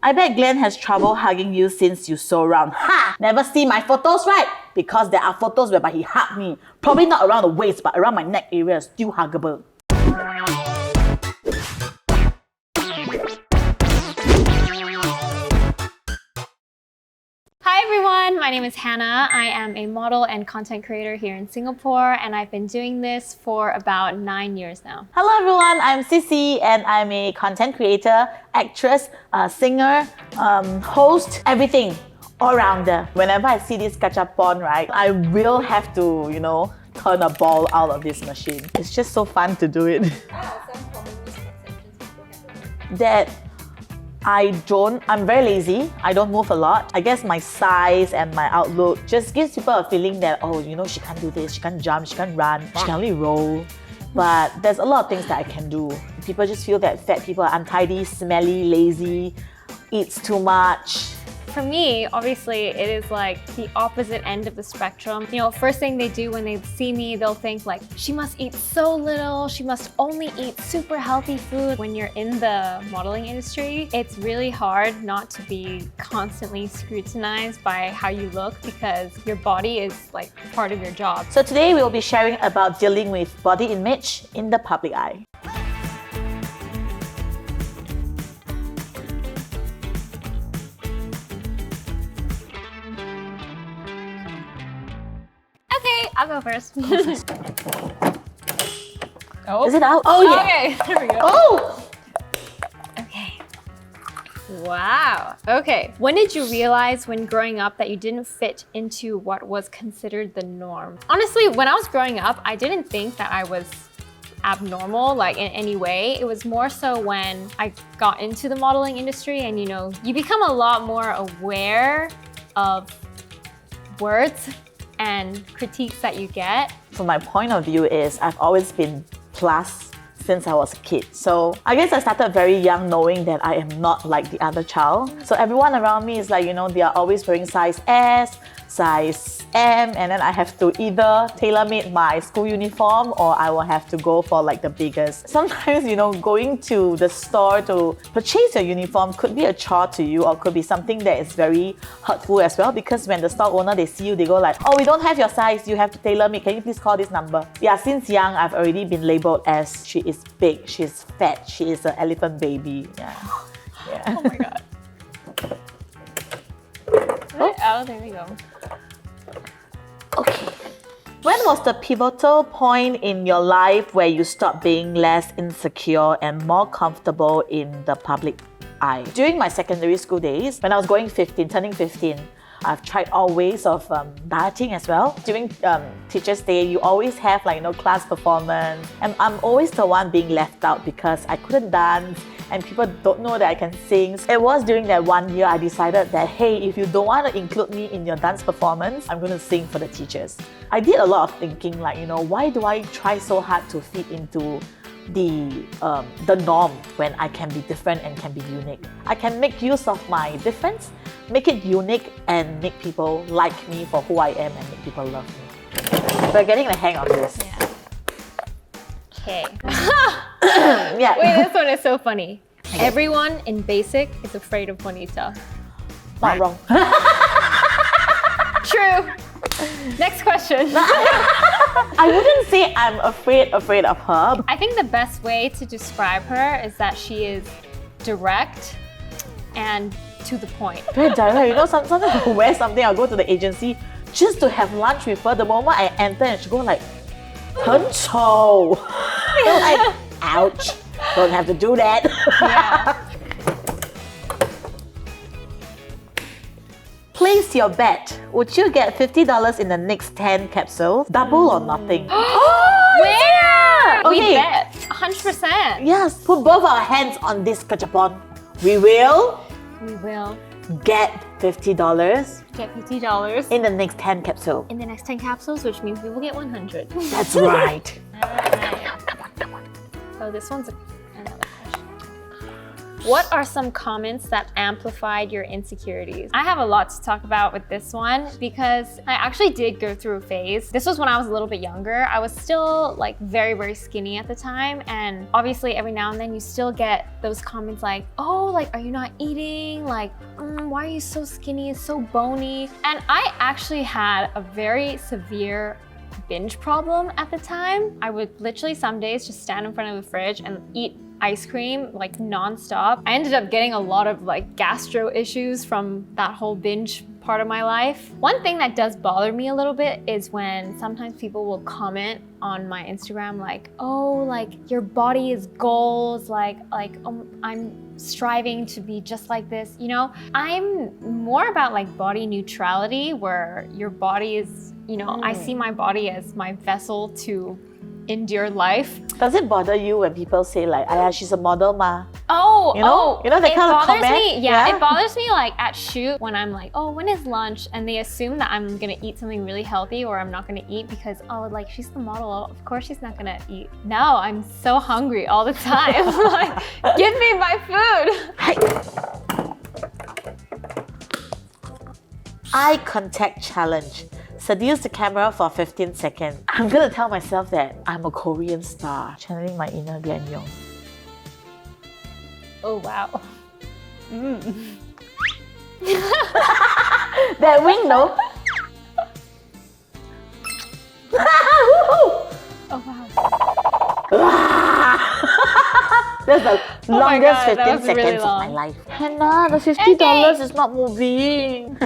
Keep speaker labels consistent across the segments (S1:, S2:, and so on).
S1: I bet Glenn has trouble hugging you since you're so round. Ha! Never see my photos, right? Because there are photos whereby he hugged me. Probably not around the waist, but around my neck area, still huggable.
S2: Hi everyone, my name is Hannah. I am a model and content creator here in Singapore, and I've been doing this for about 9 years now.
S1: Hello everyone, I'm Xixi and I'm a content creator, actress, singer, host, everything, all-rounder. Whenever I see this gachapon, right, I will have to, turn a ball out of this machine. It's just so fun to do it.
S2: Some common misconceptions people have.
S1: That I'm very lazy. I don't move a lot. I guess my size and my outlook just gives people a feeling that, she can't do this, she can't jump, she can't run, she can only roll. But there's a lot of things that I can do. People just feel that fat people are untidy, smelly, lazy, eats too much.
S2: For me, obviously, it is like the opposite end of the spectrum. First thing they do when they see me, they'll think like, she must eat so little, she must only eat super healthy food. When you're in the modeling industry, it's really hard not to be constantly scrutinized by how you look because your body is like part of your job.
S1: So today we'll be sharing about dealing with body image in the public eye.
S2: I'll go first.
S1: Oh. Is it out? Oh yeah.
S2: Okay, there we go.
S1: Oh!
S2: Okay. Wow. Okay. When did you realize when growing up that you didn't fit into what was considered the norm? Honestly, when I was growing up, I didn't think that I was abnormal like in any way. It was more so when I got into the modeling industry and you become a lot more aware of words and critiques that you get.
S1: From my point of view is I've always been plus since I was a kid. So I guess I started very young knowing that I am not like the other child. So everyone around me is like, they are always wearing size S, size M, and then I have to either tailor-made my school uniform or I will have to go for like the biggest. Sometimes, going to the store to purchase your uniform could be a chore to you or could be something that is very hurtful as well because when the store owner, they see you, they go like, oh, we don't have your size, you have to tailor-make, can you please call this number? Yeah, since young, I've already been labeled as she is big, she's fat, she is an elephant baby. Yeah.
S2: Oh my god. Oh, there we go.
S1: Okay. When was the pivotal point in your life where you stopped being less insecure and more comfortable in the public eye? During my secondary school days, when I was turning 15, I've tried all ways of dieting as well. During Teacher's Day, you always have class performance. And I'm always the one being left out because I couldn't dance and people don't know that I can sing. It was during that 1 year I decided that, hey, if you don't want to include me in your dance performance, I'm going to sing for the teachers. I did a lot of thinking why do I try so hard to fit into the norm when I can be different and can be unique? I can make use of my difference, make it unique and make people like me for who I am and make people love me. We're getting the hang of this.
S2: Yeah. Okay.
S1: Yeah.
S2: Wait, this one is so funny. Okay. Everyone in basic is afraid of Bonita.
S1: Not wrong.
S2: True. Next question.
S1: I wouldn't say I'm afraid of her.
S2: I think the best way to describe her is that she is direct and to the point.
S1: Very direct. Sometimes I wear something, I'll go to the agency just to have lunch with her. The moment I enter and she go like, 很丑. Like, ouch. Don't have to do that.
S2: Yeah.
S1: Place your bet. Would you get $50 in the next 10 capsules? Double or nothing?
S2: Where?
S1: Okay.
S2: We bet 100%.
S1: Yes, put both our hands on this gachapon. We will get $50
S2: get $50
S1: in the next 10 capsules.
S2: in the next 10 capsules, which means we will get 100.
S1: That's right.
S2: Come on. Oh, this one's another question. What are some comments that amplified your insecurities? I have a lot to talk about with this one because I actually did go through a phase. This was when I was a little bit younger. I was still like very, very skinny at the time. And obviously every now and then you still get those comments like, oh, like, are you not eating? Like, why are you so skinny? It's so bony. And I actually had a very severe binge problem at the time. I would literally some days just stand in front of the fridge and eat ice cream like non-stop. I ended up getting a lot of like gastro issues from that whole binge part of my life. One thing that does bother me a little bit is when sometimes people will comment on my Instagram like, oh, like your body is goals, like I'm striving to be just like this, you know? I'm more about like body neutrality where your body is, you know, I see my body as my vessel to endure life.
S1: Does it bother you when people say like, "Aya, she's a model ma"?
S2: Oh,
S1: you know that
S2: it
S1: kind of
S2: bothers
S1: comment?
S2: me. Yeah, it bothers me like at shoot when I'm like, oh, when is lunch? And they assume that I'm gonna eat something really healthy or I'm not gonna eat because, oh, like she's the model. Of course she's not gonna eat. No, I'm so hungry all the time. Like, give me my food.
S1: Eye contact challenge. Seduce the camera for 15 seconds. I'm gonna tell myself that I'm a Korean star, channeling my inner Glenn Young.
S2: Oh, wow.
S1: That wing, no?
S2: Oh, wow.
S1: That's the longest
S2: God, that
S1: 15
S2: was really
S1: seconds of my
S2: long.
S1: life. Hannah, the $50 is not moving.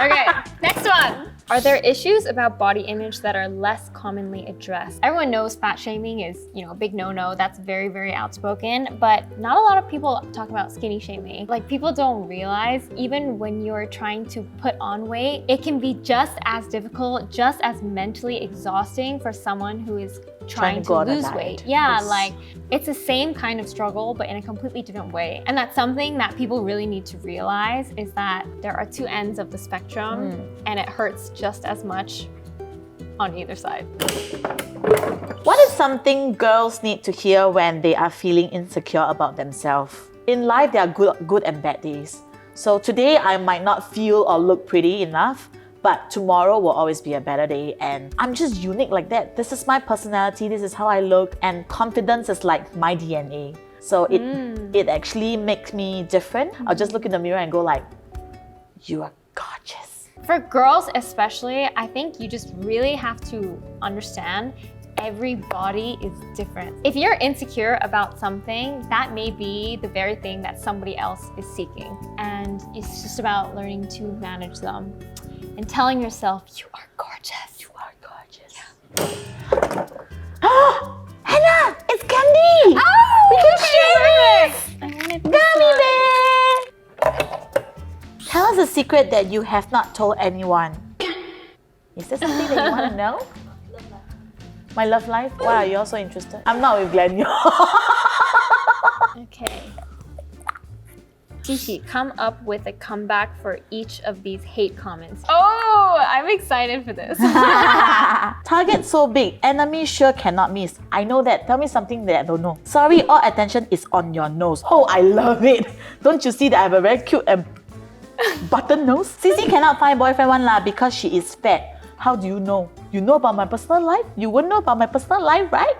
S2: Okay, next one. Are there issues about body image that are less commonly addressed? Everyone knows fat shaming is, you know, a big no-no. That's very, very outspoken, but not a lot of people talk about skinny shaming. Like, people don't realize even when you're trying to put on weight, it can be just as difficult, just as mentally exhausting for someone who is trying to lose weight. Yeah,
S1: Yes.
S2: like it's the same kind of struggle, but in a completely different way. And that's something that people really need to realize is that there are two ends of the spectrum and it hurts just as much on either side.
S1: What is something girls need to hear when they are feeling insecure about themselves? In life, there are good and bad days. So today, I might not feel or look pretty enough, but tomorrow will always be a better day, and I'm just unique like that. This is my personality, this is how I look, and confidence is like my DNA. So it actually makes me different. I'll just look in the mirror and go like, you are gorgeous.
S2: For girls especially, I think you just really have to understand every body is different. If you're insecure about something, that may be the very thing that somebody else is seeking. And it's just about learning to manage them and telling yourself, you are gorgeous. You are gorgeous.
S1: Yeah. Hannah, it's candy!
S2: Oh,
S1: we can share it!
S2: I wanted this
S1: Gummy bear! Tell us a secret that you have not told anyone. Is there something that you want to know? My love life? Wow, you're so interested. I'm not with Glenn.
S2: Okay. Xixi, come up with a comeback for each of these hate comments. Oh, I'm excited for this.
S1: Target so big, enemy sure cannot miss. I know that. Tell me something that I don't know. Sorry, all attention is on your nose. Oh, I love it. Don't you see that I have a very cute and button nose? Xixi cannot find boyfriend one lah because she is fat. How do you know? You know about my personal life? You wouldn't know about my personal life, right?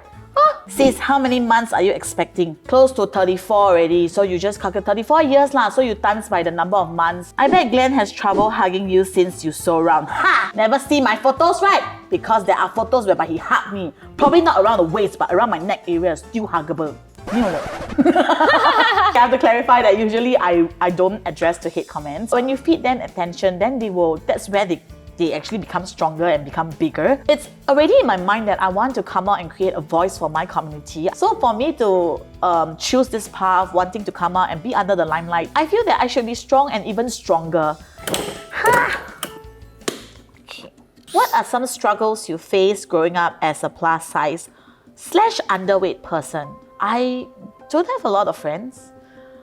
S1: Sis, how many months are you expecting? Close to 34 already, so you just calculate 34 years lah, so you times by the number of months. I bet Glenn has trouble hugging you since you so round. Ha! Never see my photos, right? Because there are photos whereby he hugged me. Probably not around the waist, but around my neck area, still huggable. I have to clarify that usually I don't address the hate comments. When you feed them attention, then that's where they actually become stronger and become bigger. It's already in my mind that I want to come out and create a voice for my community. So for me to choose this path, wanting to come out and be under the limelight, I feel that I should be strong and even stronger. Okay. What are some struggles you faced growing up as a plus size / underweight person? I don't have a lot of friends.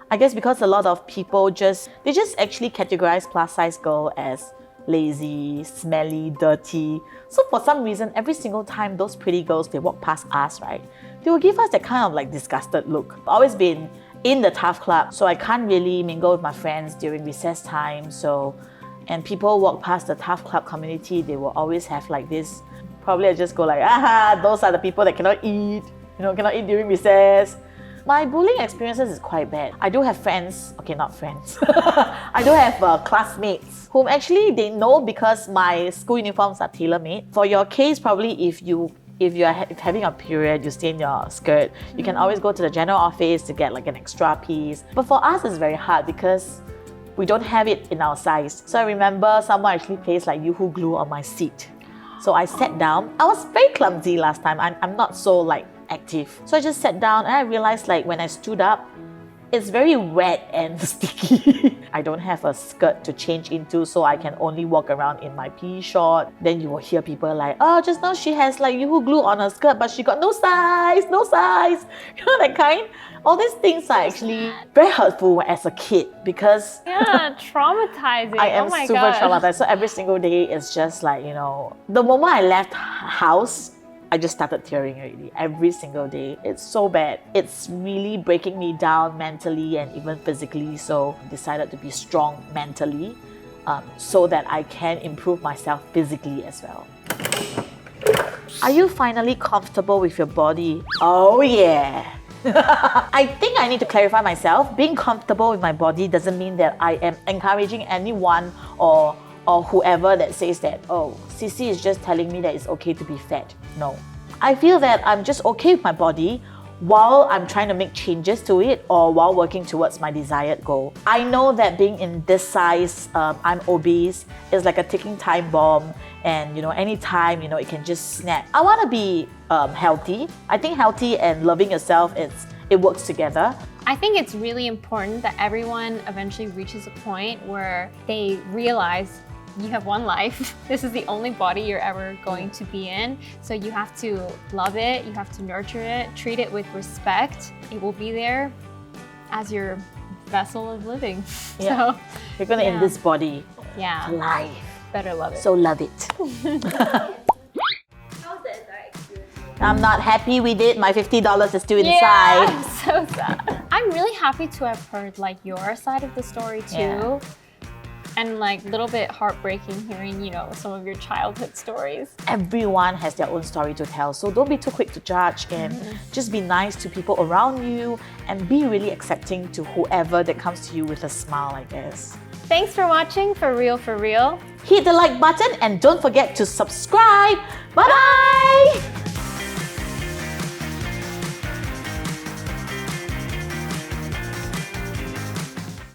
S1: I guess because a lot of people just actually categorize plus size girl as lazy, smelly, dirty. So for some reason, every single time those pretty girls, they walk past us, right? they will give us that kind of like disgusted look. I've always been in the TAF club, so I can't really mingle with my friends during recess time. And people walk past the TAF club community, they will always have like this, probably I just go like, aha, those are the people that cannot eat, cannot eat during recess. My bullying experiences is quite bad. I do have friends, okay, not friends. I do have classmates whom actually they know because my school uniforms are tailor-made. For your case, probably if you're having a period, you stain your skirt, you can always go to the general office to get like an extra piece. But for us, it's very hard because we don't have it in our size. So I remember someone actually placed like Yoo-hoo glue on my seat. So I sat down. I was very clumsy last time. I'm not so like active. So I just sat down and I realized like when I stood up, it's very wet and sticky. I don't have a skirt to change into, so I can only walk around in my pea short. Then you will hear people like, oh, just now she has like Yoo-hoo glue on her skirt, but she got no size. That kind. All these things are actually very hurtful as a kid because
S2: traumatizing.
S1: I am
S2: oh my
S1: super
S2: God.
S1: traumatized. So every single day is just like, the moment I left house, I just started tearing already. Every single day. It's so bad. It's really breaking me down mentally and even physically. So I decided to be strong mentally so that I can improve myself physically as well. Are you finally comfortable with your body? Oh yeah. I think I need to clarify myself. Being comfortable with my body doesn't mean that I am encouraging anyone or whoever that says that, oh, Xixi is just telling me that it's okay to be fat. No. I feel that I'm just okay with my body while I'm trying to make changes to it or while working towards my desired goal. I know that being in this size, I'm obese, is like a ticking time bomb and anytime, it can just snap. I want to be healthy. I think healthy and loving yourself, it works together.
S2: I think it's really important that everyone eventually reaches a point where they realize you have one life. This is the only body you're ever going to be in. So you have to love it, you have to nurture it, treat it with respect. It will be there as your vessel of living.
S1: Yeah.
S2: So
S1: you're gonna end this body for life.
S2: Better love it.
S1: So love it.
S3: How's the entire experience?
S1: I'm not happy with it. My $50 is still inside.
S2: I'm so sad. I'm really happy to have heard like your side of the story too.
S1: Yeah.
S2: And like a little bit heartbreaking hearing, some of your childhood stories.
S1: Everyone has their own story to tell, so don't be too quick to judge and just be nice to people around you and be really accepting to whoever that comes to you with a smile, I guess.
S2: Thanks for watching For Real For Real.
S1: Hit the like button and don't forget to subscribe. Bye-bye!